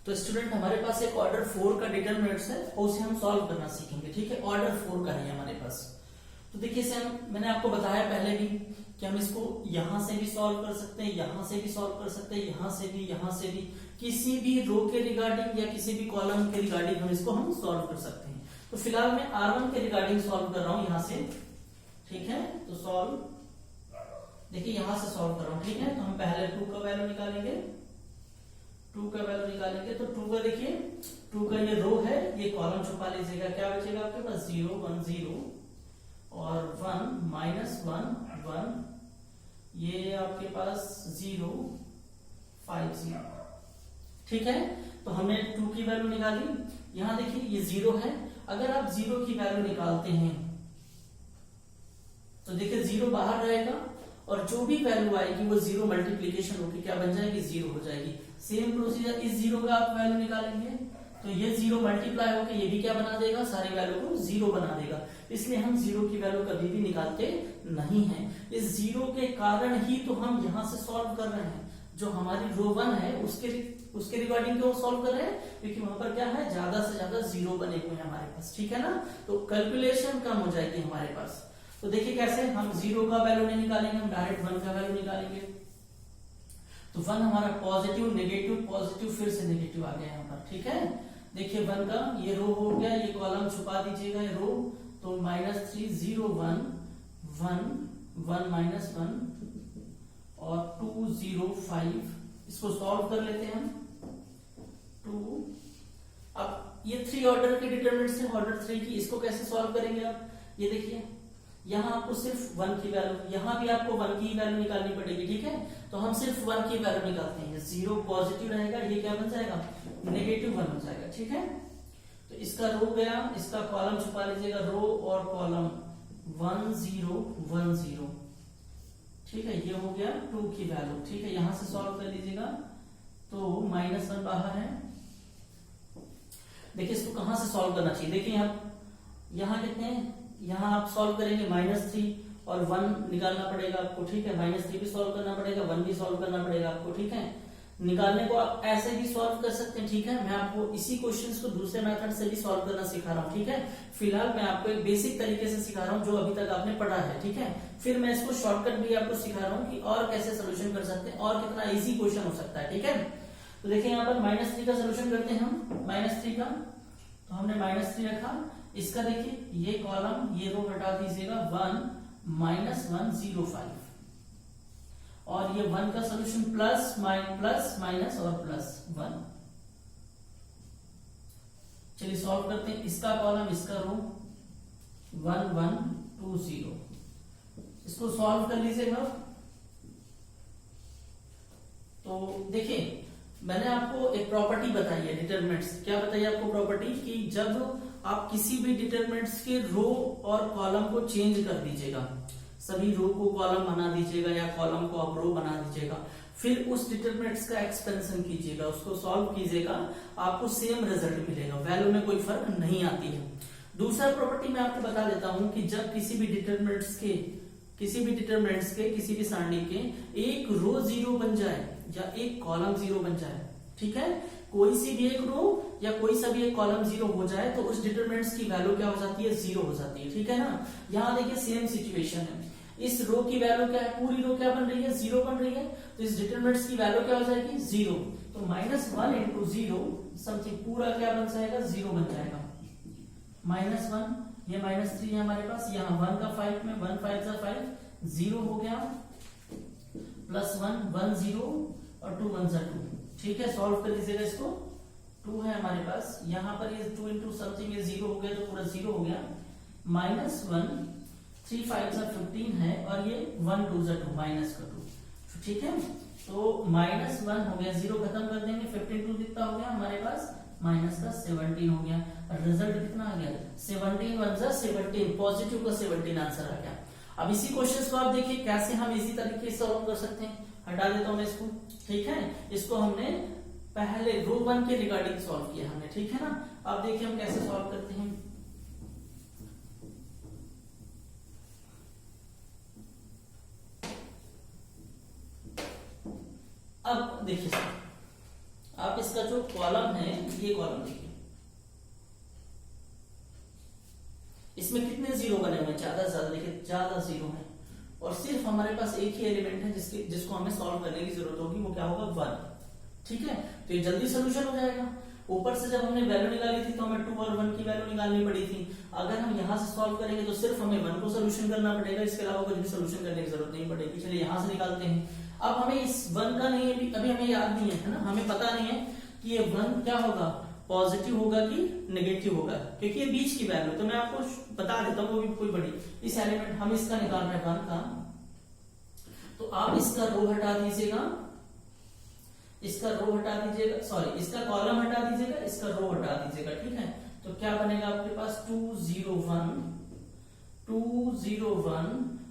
तो स्टूडेंट हमारे पास एक ऑर्डर 4 का डिटरमिनेंट्स है और उसे हम सॉल्व करना सीखेंगे। ठीक है, ऑर्डर 4 का है हमारे पास। तो देखिए इसे मैंने आपको बताया पहले भी कि हम इसको यहां से भी सॉल्व कर सकते हैं, यहां से भी सॉल्व कर सकते हैं, यहां से भी किसी भी रो के रिगार्डिंग या किसी भी कॉलम के रिगार्डिंग हम इसको सॉल्व कर सकते हैं। तो फिलहाल मैं R1 के रिगार्डिंग सॉल्व कर रहा हूं यहां से। ठीक है, तो सॉल्व, देखिए यहां से सॉल्व कर रहा हूं। ठीक है, तो हम पहले 2 का वैल्यू निकालेंगे, 2 का वैल्यू निकालेंगे। तो 2 का देखिए 2 का ये रो है, ये कॉलम छुपा लीजिएगा। क्या बचेगा आपके पास 0 1 0 और 1 -1 1, ये आपके पास 0 5 0। ठीक है, तो हमने 2 की वैल्यू निकाली। यहां देखिए ये 0 है, अगर आप 0 की वैल्यू निकालते हैं तो देखिए 0 बाहर रहेगा और जो भी वैल्यू आएगी वो 0 मल्टीप्लीकेशन होकर क्या बन जाएगी 0 हो जाएगी। सेम प्रोसीजर इस 0 का आप वैल्यू निकालेंगे तो ये 0 मल्टीप्लाई होकर ये भी क्या बना देगा, सारी वैल्यू को 0 बना देगा। इसलिए हम 0 की वैल्यू कभी भी निकालते नहीं है। इस 0 के कारण ही तो हम यहां से सॉल्व कर रहे हैं। जो हमारी रो 1 है उसके रिगार्डिंग क्यों सॉल्व कर रहे हैं, क्योंकि वहां पर क्या है ज्यादा से ज्यादा 0 बने हुए हैं हमारे पास। ठीक है ना, तो कैलकुलेशन कम हो जाएगी हमारे पास। तो देखिए कैसे हम 0 का वैल्यू नहीं निकालेंगे, हम डायरेक्ट 1 का वैल्यू निकालेंगे। तो 1 हमारा पॉजिटिव नेगेटिव पॉजिटिव फिर से नेगेटिव आ गया यहाँ पर। ठीक है, देखिए 1 का ये रो हो गया, ये कॉलम छुपा दीजिएगा ये रो। तो -3 0 1 1 1 -1 और 2 0 5, इसको सॉल्व कर लेते हैं हम। 2, अब ये 3 ऑर्डर के डिटरमिनेंट्स है, ऑर्डर 3 की, इसको कैसे सॉल्व करेंगे आप, ये देखिए यहां आपको सिर्फ 1 की वैल्यू, यहां भी आपको 1 की वैल्यू निकालनी पड़ेगी। ठीक है, तो हम सिर्फ 1 की वैल्यू निकालते हैं। 0 पॉजिटिव रहेगा, ये क्या बन जाएगा नेगेटिव 1 हो जाएगा। ठीक है, तो इसका रो गया, इसका कॉलम छुपा लीजिएगा, रो और कॉलम 1 0 1 0। ठीक है, ये हो गया 2 की वैल्यू। ठीक है, यहां से सॉल्व कर लीजिएगा तो -1 बाहर है। देखिए इसको कहां से सॉल्व करना चाहिए, देखिए यहाँ कितने, यहाँ आप सॉल्व करेंगे -3 और 1 निकालना पड़ेगा आपको। ठीक है, -3 भी सॉल्व करना पड़ेगा, 1 भी सॉल्व करना पड़ेगा आपको। ठीक है, निकालने को आप ऐसे भी सॉल्व कर सकते हैं। ठीक है, मैं आपको इसी क्वेश्चंस को दूसरे मेथड से भी सॉल्व करना सिखा रहा हूँ। ठीक है, फिलहाल मैं आपको एक बेसिक तरीके से सिखा रहा हूँ जो अभी तक आपने पढ़ा है। ठीक है, फिर मैं इसको शॉर्टकट भी आपको सिखा रहा हूँ कि और कैसे सोल्यूशन कर सकते हैं और कितना इजी क्वेश्चन हो सकता है। ठीक है, तो देखिए यहाँ पर -3 का सोल्यूशन करते हैं हम। -3 का तो हमने -3 रखा, इसका देखिए ये कॉलम ये रो हटा दीजिएगा, 1 -1 0 5 और ये 1 का सोल्यूशन प्लस माइनस और +1। चलिए सॉल्व करते हैं, इसका कॉलम इसका रो 1 1 2 0, इसको सॉल्व कर लीजिएगा। तो देखिए मैंने आपको एक प्रॉपर्टी बताई है डिटरमिनेंट्स, क्या बताई आपको प्रॉपर्टी, कि जब आप किसी भी डिटरमिनेंट्स के रो और कॉलम को चेंज कर दीजिएगा, सभी रो को कॉलम बना दीजिएगा या कॉलम को आप रो बना दीजिएगा, फिर उस डिटरमिनेंट्स का एक्सपेंशन कीजिएगा, उसको सॉल्व कीजिएगा, आपको सेम रिजल्ट मिलेगा, वैल्यू में कोई फर्क नहीं आती है। दूसरा प्रॉपर्टी मैं आपको बता देता हूं कि जब किसी भी डिटरमिनेंट्स के किसी भी सारणी के एक रो 0 बन जाए या एक कॉलम 0 बन जाए, ठीक है, कोई सी भी एक रो या कोई सा भी एक कॉलम 0 हो जाए तो उस डिटरमिनेंट्स की वैल्यू क्या हो जाती है 0 हो जाती है। ठीक है ना, यहां देखिए सेम सिचुएशन है, इस रो की वैल्यू क्या है, पूरी रो क्या बन रही है 0 बन रही है, तो इस डिटरमिनेंट्स की वैल्यू क्या हो जाएगी 0। तो -1 × 0 समथिंग पूरा क्या बन जाएगा 0 बन जाएगा। -1 ये -3 है हमारे पास, यहाँ 1 का 5 में 1 5 5 0 हो गया, +1 1 0 और 2 1 2। ठीक है, सॉल्व कर लीजिएगा इसको। 2 है हमारे पास, यहाँ पर ये 2 × समथिंग ये 0 हो गया तो पूरा 0 हो गया। -1 3 5 15 है और ये 1 2 -2। ठीक है, तो -1 हो गया, 0 खत्म कर देंगे, 15 2 कितना हो गया हमारे पास -17 हो गया। रिजल्ट कितना आ गया 17 1 17, पॉजिटिव का 17 आंसर आ गया। अब इसी क्वेश्चन को आप देखिए कैसे हम इसी तरीके से सॉल्व कर सकते हैं। हटा देता हूं मैं इसको। ठीक है, इसको हमने पहले रो 1 के रिगार्डिंग सॉल्व किया हमने। ठीक है ना, अब देखिए हम कैसे सॉल्व करते हैं। अब देखिए आप इसका जो कॉलम है, ये कॉलम देखिए, इसमें कितने जीरो बने हुए हैं, ज्यादा से ज्यादा देखिए, ज्यादा जीरो है, और सिर्फ हमारे पास एक ही एलिमेंट है जिसको हमें सॉल्व करने की जरूरत होगी, वो क्या होगा, 1। ठीक है, तो ये जल्दी सोल्यूशन हो जाएगा। ऊपर से जब हमने वैल्यू निकाली थी तो हमें 2 और 1 की वैल्यू निकालनी पड़ी थी। अगर हम यहाँ से सॉल्व करेंगे तो सिर्फ हमें 1 को सोल्यूशन करना पड़ेगा, इसके अलावा कुछ भी सोल्यूशन करने की जरूरत नहीं पड़ेगी। चलिए यहाँ से निकालते हैं। अब हमें इस 1 का नहीं है, अभी हमें याद नहीं है ना, हमें पता नहीं है कि ये 1 क्या होगा, पॉजिटिव होगा कि नेगेटिव होगा, क्योंकि ये बीच की वैल्यू, तो मैं आपको बता देता हूँ, वो भी कोई बड़ी। इस एलिमेंट हम इसका निकाल रहे हैं 1 का, तो आप इसका रो हटा दीजिएगा, इसका रो हटा दीजिएगा, सॉरी इसका कॉलम हटा दीजिएगा, इसका रो हटा दीजिएगा। ठीक है, तो क्या बनेगा आपके पास 2 0 1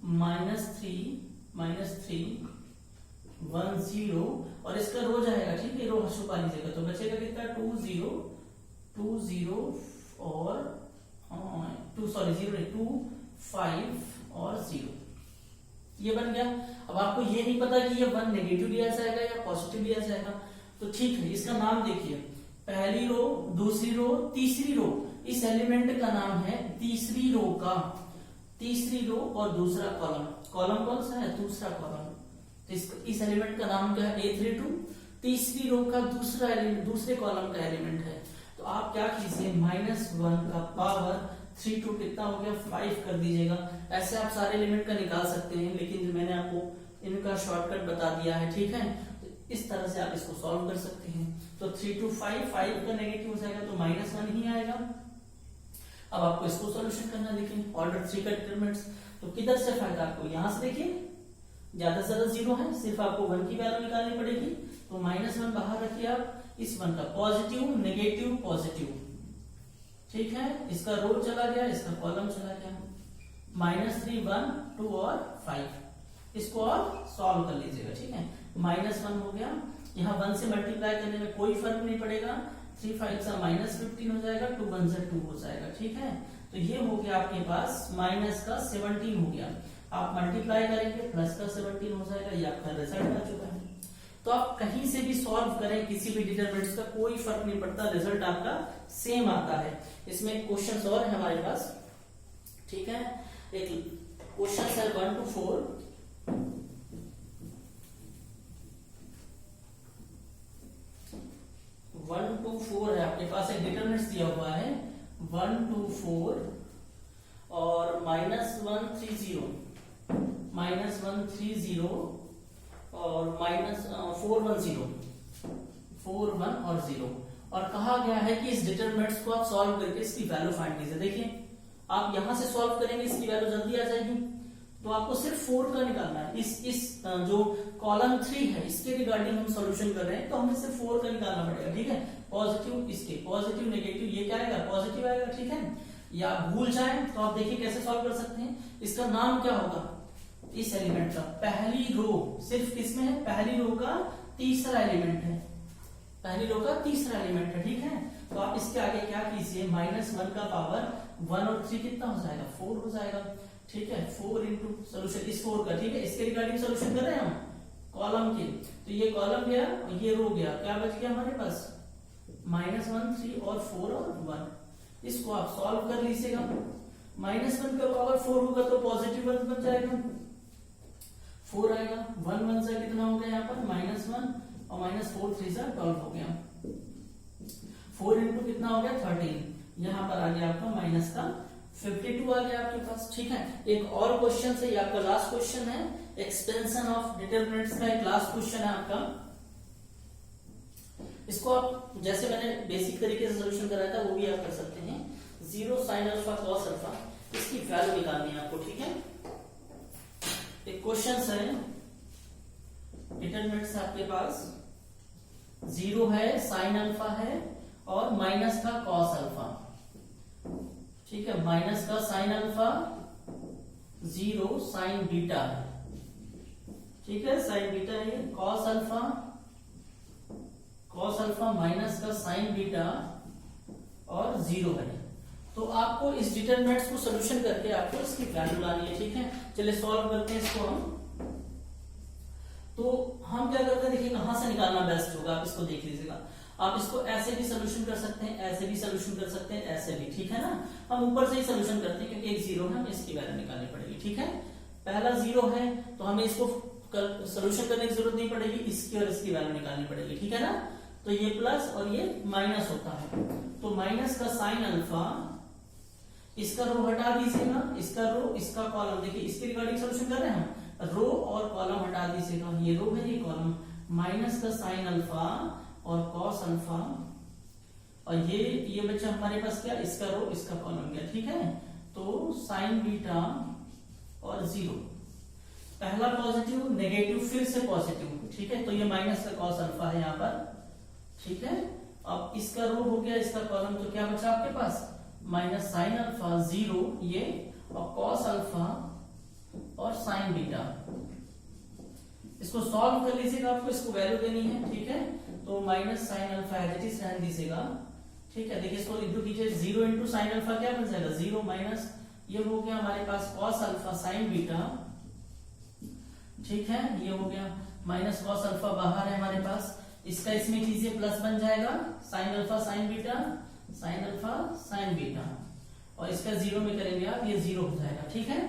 -3 1 0, और इसका रो जाएगा। ठीक है, रो छुपा लीजिएगा, तो बचेगा कितना, 2 0 और 2 5 और 0, ये बन गया। अब आपको ये नहीं पता कि ये 1 नेगेटिव लिया जाएगा या पॉजिटिव लिया जाएगा, तो ठीक है, इसका नाम देखिए, पहली रो, दूसरी रो, तीसरी रो, इस एलिमेंट का नाम है तीसरी रो का, तीसरी रो और दूसरा कॉलम, कॉलम कौन सा है, दूसरा कॉलम, तो इस एलिमेंट का नाम क्या है, A32, तीसरी रो का दूसरा एलिमेंट, दूसरे कॉलम का एलिमेंट है। तो आप क्या कीजिए, -1 का पावर 3 2 कितना हो गया, 5 कर दीजिएगा। ऐसे आप सारे एलिमेंट का निकाल सकते हैं, लेकिन मैंने आपको इनका शॉर्टकट बता दिया है। ठीक है, तो इस तरह से आप इसको सॉल्व कर सकते हैं। तो 3 2 5 का नेगेटिव हो जाएगा, तो -1 ही आएगा। अब आपको इसको सॉल्यूशन करना, देखिए ऑर्डर 3 का डिटरमिनेंट्स, तो किधर से फायदा, आपको यहां से देखिए, ज्यादा से ज्यादा 0 है, सिर्फ आपको 1 की वैल्यू निकालनी पड़ेगी, तो -1 बाहर रखिए आप, इस 1 का पॉजिटिव, नेगेटिव, पॉजिटिव। ठीक है, इसका रो चला गया, इसका कॉलम चला गया, -3 1 2 और 5, इसको आप सॉल्व कर लीजिएगा। ठीक है, -1 हो गया, यहाँ 1 से मल्टीप्लाई करने में कोई फर्क नहीं पड़ेगा, 3 5 से -15 हो जाएगा, 2 1 से 2 हो जाएगा। ठीक है, तो ये हो गया आपके पास -17 हो गया, आप मल्टीप्लाई करेंगे प्लस का 17 हो जाएगा, ये आपका रिजल्ट आ चुका है। तो आप कहीं से भी सॉल्व करें किसी भी डिटरमिनेंट्स का कोई फर्क नहीं पड़ता, रिजल्ट आपका सेम आता है। इसमें क्वेश्चंस और है हमारे पास। ठीक है, एक क्वेश्चन है 1 to 4, है आपके पास, एक डिटरमिनेंट्स दिया हुआ है 1 to 4 और -1 3 0 और -4 1 0 4 1 और 0, और कहा गया है कि इस डिटरमिनेंट्स को आप सॉल्व करके इसकी वैल्यू फाइंड कीजिए। देखिए आप यहां से सॉल्व करेंगे, इसकी वैल्यू जल्दी आ जाएगी, तो आपको सिर्फ 4 का निकालना है। इस जो कॉलम 3 है इसके रिगार्डिंग हम सॉल्यूशन कर रहे हैं, तो हमें सिर्फ 4 का निकालना पड़ेगा। ठीक है, पॉजिटिव, इसके पॉजिटिव नेगेटिव, ये क्या आएगा, पॉजिटिव आएगा। ठीक है, या भूल जाए तो आप देखिए कैसे सॉल्व कर सकते हैं। इसका नाम क्या होगा, इस एलिमेंट का पहली रो, सिर्फ किसमें है, पहली रो का तीसरा एलिमेंट है, पहली रो का तीसरा एलिमेंट है। ठीक है, तो आप इसके आगे क्या कीजिए, -1 का पावर 1 और 3 कितना हो जाएगा, 4 हो जाएगा। ठीक है, 4 इंटू सोल्यूशन इस 4 का। ठीक है, इसके रिगार्डिंग सोल्यूशन कर रहे हैं हम कॉलम के, तो ये कॉलम गया और ये रो गया, क्या बच गया हमारे पास, -1 3 और 4 और 1। इसको आप सॉल्व कर लीजिएगा, -1 का पावर 4 होगा तो पॉजिटिव बन जाएगा, 4 आएगा, 1 1 से कितना हो गया यहाँ पर, -1 और -4 3 से 12 हो गया, 4 इंटू कितना हो गया 13, यहाँ पर आ गया आपका माइनस का 52 आ गया आपके पास। ठीक है, एक और क्वेश्चन है, ये आपका लास्ट क्वेश्चन है, एक्सपेंशन ऑफ डिटरमिनेंट्स का एक लास्ट क्वेश्चन है आपका। इसको आप जैसे मैंने बेसिक तरीके से सोल्यूशन कराया था वो भी आप कर सकते हैं। 0 sin अल्फा cos अल्फा, इसकी वैल्यू निकालनी है आपको। ठीक है, एक क्वेश्चन है, डिटरमिनेंट्स आपके पास 0 है, sin अल्फा है और माइनस का cos अल्फा। ठीक है, माइनस का sin अल्फा, 0 sin बीटा है। ठीक है, sin बीटा है, cos अल्फा माइनस का sin बीटा और 0 है। तो आपको इस डिटरमिनेंट्स को सोल्यूशन करके आपको इसकी वैल्यू लानी है। ठीक है, चलिए सॉल्व करते हैं इसको हम। तो हम क्या करते हैं, देखिए कहां से निकालना बेस्ट होगा, आप इसको देख लीजिएगा। आप इसको ऐसे भी सोल्यूशन कर सकते हैं, ऐसे भी सोल्यूशन कर सकते हैं, ऐसे भी, ठीक है ना। हम ऊपर से ही सोल्यूशन करते हैं क्योंकि एक जीरो है, हमें इसकी वैल्यू निकालनी पड़ेगी, ठीक है। पहला जीरो है तो हमें इसको सोल्यूशन करने की जरूरत नहीं पड़ेगी, इसकी और इसकी वैल्यू निकालनी पड़ेगी, ठीक है ना। तो ये प्लस और ये माइनस होता है, तो माइनस का साइन अल्फा, इसका रो हटा दीजिएगा, इसका रो, इसका कॉलम, देखिए इसके रिगार्डिंग सोल्यूशन कर रहे हैं हम, रो और कॉलम हटा दीजिएगा, ये रो है ये कॉलम, माइनस का साइन अल्फा और कॉस अल्फा, और ये बच्चा हमारे पास क्या, इसका रो इसका कॉलम गया, ठीक है। तो साइन बीटा और जीरो, पहला पॉजिटिव नेगेटिव फिर से पॉजिटिव, ठीक है। तो ये माइनस का कॉस अल्फा है यहाँ पर, ठीक है। अब इसका रो हो गया, इसका कॉलम, तो क्या बचा आपके पास, माइनस साइन अल्फा जीरो ये, और कॉस अल्फा और साइन बीटा। इसको सॉल्व कर लीजिएगा, आपको इसको वैल्यू देनी है, ठीक है। तो minus sign alpha as it is रहने दीजिएगा, ठीक है। देखिए इसको इंटू कीजिए, जीरो इंटू साइन अल्फा क्या बन जाएगा, जीरो माइनस ये हो गया हमारे पास कॉस अल्फा साइन बीटा, ठीक है। ये हो गया माइनस कॉस अल्फा बाहर है हमारे पास, इसका इसमें कीजिए प्लस बन जाएगा sine alpha sign beta, sine alpha sign beta, और इसका जीरो में करेंगे आप, ये जीरो हो जाएगा, ठीक है।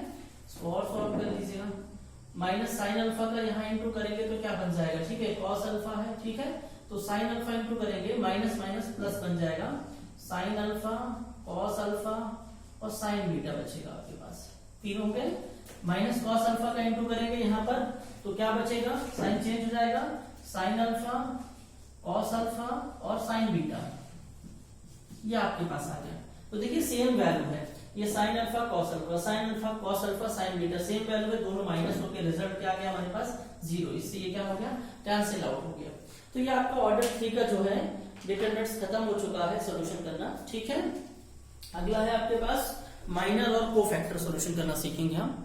इसको और सॉल्व कर लीजिएगा, माइनस साइन अल्फा का यहाँ इंटू करेंगे तो क्या बन जाएगा, ठीक है, कॉस अल्फा है, ठीक है। तो साइन अल्फा इंटू करेंगे, माइनस माइनस प्लस बन जाएगा, साइन अल्फा कॉस अल्फा और साइन बीटा बचेगा आपके पास, तीन हो गए। माइनस कॉस अल्फा का इंटू करेंगे यहाँ पर तो क्या बचेगा, साइन चेंज हो जाएगा, साइन अल्फा कॉस अल्फा और साइन बीटा, ये आपके पास आ गया। तो देखिए सेम वैल्यू है, ये sine alpha cos alpha, sine alpha cos alpha sign beta, same value है, दोनों माइनस होकर रिजल्ट क्या आ गया हमारे पास, जीरो। इससे ये क्या हो गया, कैंसिल आउट हो गया। तो ये आपका ऑर्डर 3 का जो है डिटरमिनेंट्स खत्म हो चुका है सोल्यूशन करना, ठीक है। अगला है आपके पास माइनर और कोफैक्टर सोल्यूशन करना सीखेंगे हम।